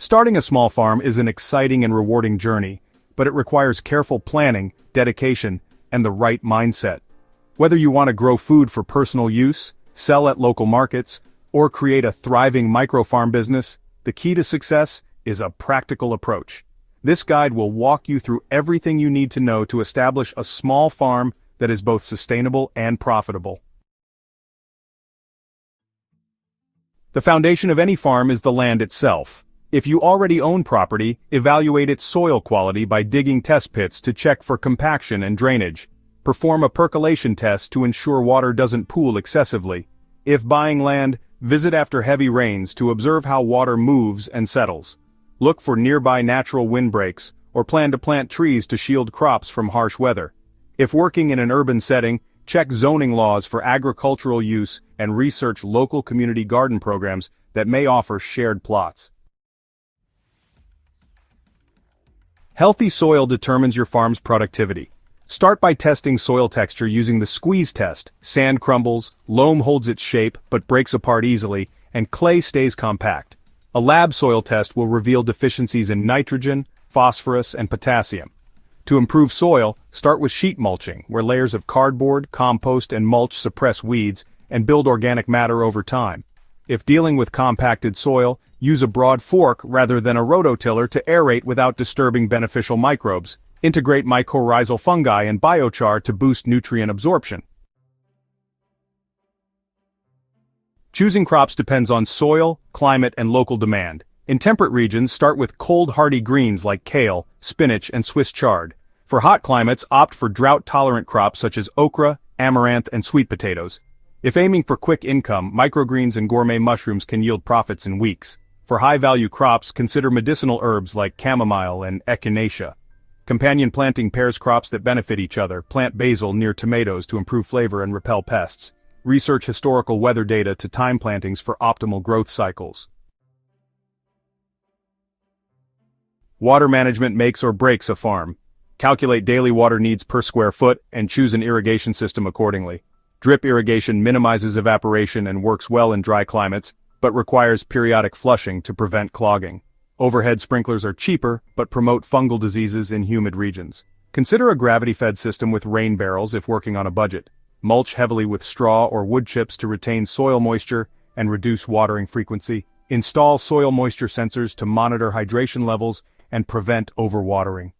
Starting a small farm is an exciting and rewarding journey, but it requires careful planning, dedication, and the right mindset. Whether you want to grow food for personal use, sell at local markets, or create a thriving microfarm business, the key to success is a practical approach. This guide will walk you through everything you need to know to establish a small farm that is both sustainable and profitable. The foundation of any farm is the land itself. If you already own property, evaluate its soil quality by digging test pits to check for compaction and drainage. Perform a percolation test to ensure water doesn't pool excessively. If buying land, visit after heavy rains to observe how water moves and settles. Look for nearby natural windbreaks, or plan to plant trees to shield crops from harsh weather. If working in an urban setting, check zoning laws for agricultural use and research local community garden programs that may offer shared plots. Healthy soil determines your farm's productivity. Start by testing soil texture using the squeeze test. Sand crumbles, loam holds its shape but breaks apart easily, and clay stays compact. A lab soil test will reveal deficiencies in nitrogen, phosphorus, and potassium. To improve soil, start with sheet mulching, where layers of cardboard, compost, and mulch suppress weeds and build organic matter over time. If dealing with compacted soil, use a broad fork rather than a rototiller to aerate without disturbing beneficial microbes. Integrate mycorrhizal fungi and biochar to boost nutrient absorption. Choosing crops depends on soil, climate, and local demand. In temperate regions, start with cold hardy greens like kale, spinach, and Swiss chard. For hot climates, opt for drought-tolerant crops such as okra, amaranth, and sweet potatoes. If aiming for quick income, microgreens and gourmet mushrooms can yield profits in weeks. For high-value crops, consider medicinal herbs like chamomile and echinacea. Companion planting pairs crops that benefit each other. Plant basil near tomatoes to improve flavor and repel pests. Research historical weather data to time plantings for optimal growth cycles. Water management makes or breaks a farm. Calculate daily water needs per square foot and choose an irrigation system accordingly. Drip irrigation minimizes evaporation and works well in dry climates, but requires periodic flushing to prevent clogging. Overhead sprinklers are cheaper, but promote fungal diseases in humid regions. Consider a gravity-fed system with rain barrels if working on a budget. Mulch heavily with straw or wood chips to retain soil moisture and reduce watering frequency. Install soil moisture sensors to monitor hydration levels and prevent overwatering.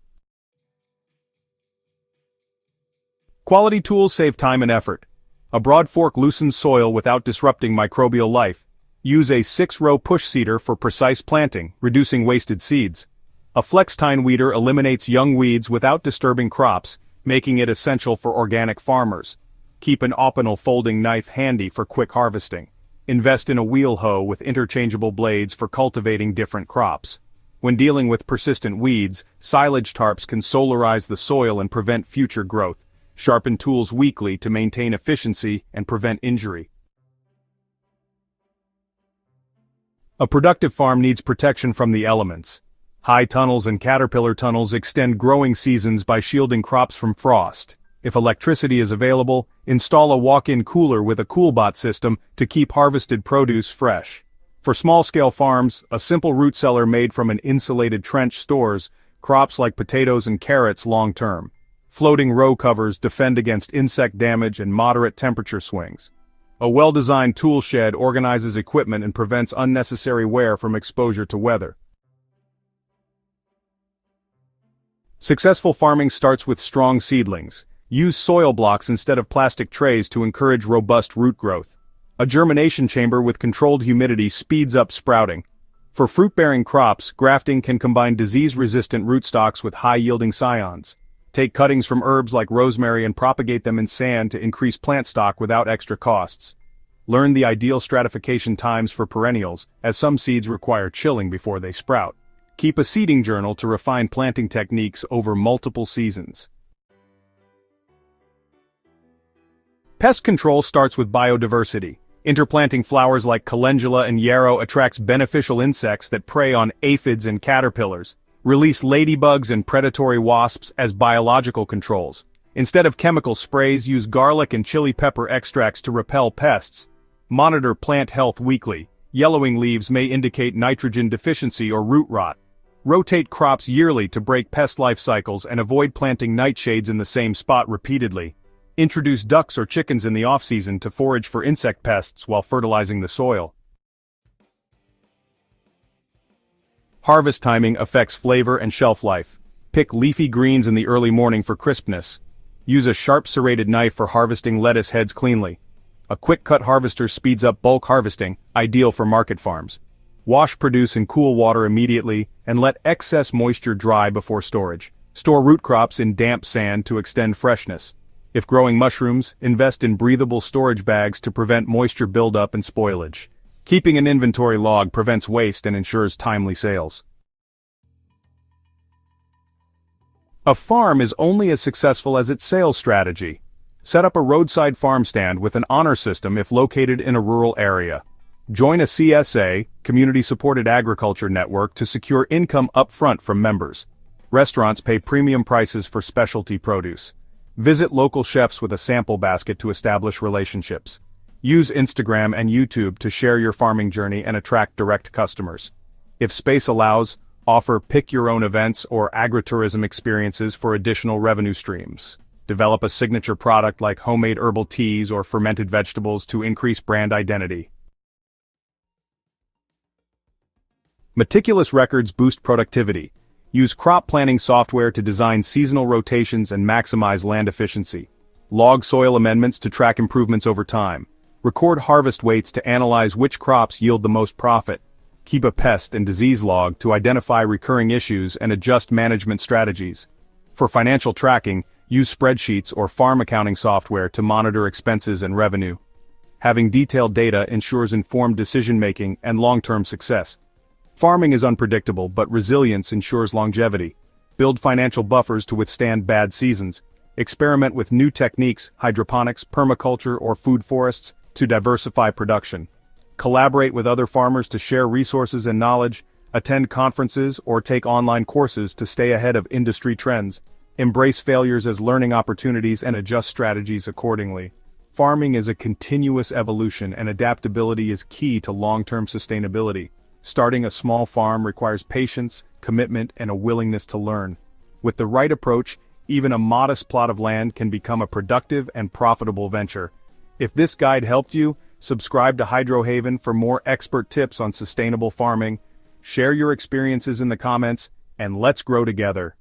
Quality tools save time and effort. A broad fork loosens soil without disrupting microbial life. Use a 6-row push seeder for precise planting, reducing wasted seeds. A flex-tine weeder eliminates young weeds without disturbing crops, making it essential for organic farmers. Keep an optional folding knife handy for quick harvesting. Invest in a wheel hoe with interchangeable blades for cultivating different crops. When dealing with persistent weeds, silage tarps can solarize the soil and prevent future growth. Sharpen tools weekly to maintain efficiency and prevent injury. A productive farm needs protection from the elements. High tunnels and caterpillar tunnels extend growing seasons by shielding crops from frost. If electricity is available, install a walk-in cooler with a CoolBot system to keep harvested produce fresh. For small-scale farms, a simple root cellar made from an insulated trench stores crops like potatoes and carrots long-term. Floating row covers defend against insect damage and moderate temperature swings. A well-designed tool shed organizes equipment and prevents unnecessary wear from exposure to weather. Successful farming starts with strong seedlings. Use soil blocks instead of plastic trays to encourage robust root growth. A germination chamber with controlled humidity speeds up sprouting. For fruit-bearing crops, grafting can combine disease-resistant rootstocks with high-yielding scions. Take cuttings from herbs like rosemary and propagate them in sand to increase plant stock without extra costs. Learn the ideal stratification times for perennials, as some seeds require chilling before they sprout. Keep a seeding journal to refine planting techniques over multiple seasons. Pest control starts with biodiversity. Interplanting flowers like calendula and yarrow attracts beneficial insects that prey on aphids and caterpillars. Release ladybugs and predatory wasps as biological controls. Instead of chemical sprays, use garlic and chili pepper extracts to repel pests. Monitor plant health weekly. Yellowing leaves may indicate nitrogen deficiency or root rot. Rotate crops yearly to break pest life cycles and avoid planting nightshades in the same spot repeatedly. Introduce ducks or chickens in the off-season to forage for insect pests while fertilizing the soil. Harvest timing affects flavor and shelf life. Pick leafy greens in the early morning for crispness. Use a sharp serrated knife for harvesting lettuce heads cleanly. A quick-cut harvester speeds up bulk harvesting, ideal for market farms. Wash produce in cool water immediately, and let excess moisture dry before storage. Store root crops in damp sand to extend freshness. If growing mushrooms, invest in breathable storage bags to prevent moisture buildup and spoilage. Keeping an inventory log prevents waste and ensures timely sales. A farm is only as successful as its sales strategy. Set up a roadside farm stand with an honor system if located in a rural area. Join a CSA, Community-Supported Agriculture Network, to secure income upfront from members. Restaurants pay premium prices for specialty produce. Visit local chefs with a sample basket to establish relationships. Use Instagram and YouTube to share your farming journey and attract direct customers. If space allows, offer pick-your-own events or agritourism experiences for additional revenue streams. Develop a signature product like homemade herbal teas or fermented vegetables to increase brand identity. Meticulous records boost productivity. Use crop planning software to design seasonal rotations and maximize land efficiency. Log soil amendments to track improvements over time. Record harvest weights to analyze which crops yield the most profit. Keep a pest and disease log to identify recurring issues and adjust management strategies. For financial tracking, use spreadsheets or farm accounting software to monitor expenses and revenue. Having detailed data ensures informed decision-making and long-term success. Farming is unpredictable, but resilience ensures longevity. Build financial buffers to withstand bad seasons. Experiment with new techniques, hydroponics, permaculture, or food forests, to diversify production. Collaborate with other farmers to share resources and knowledge, attend conferences or take online courses to stay ahead of industry trends. Embrace failures as learning opportunities and adjust strategies accordingly. Farming is a continuous evolution, and adaptability is key to long-term sustainability. Starting a small farm requires patience, commitment, and a willingness to learn. With the right approach, even a modest plot of land can become a productive and profitable venture. If this guide helped you, subscribe to Hydro Haven for more expert tips on sustainable farming. Share your experiences in the comments, and let's grow together.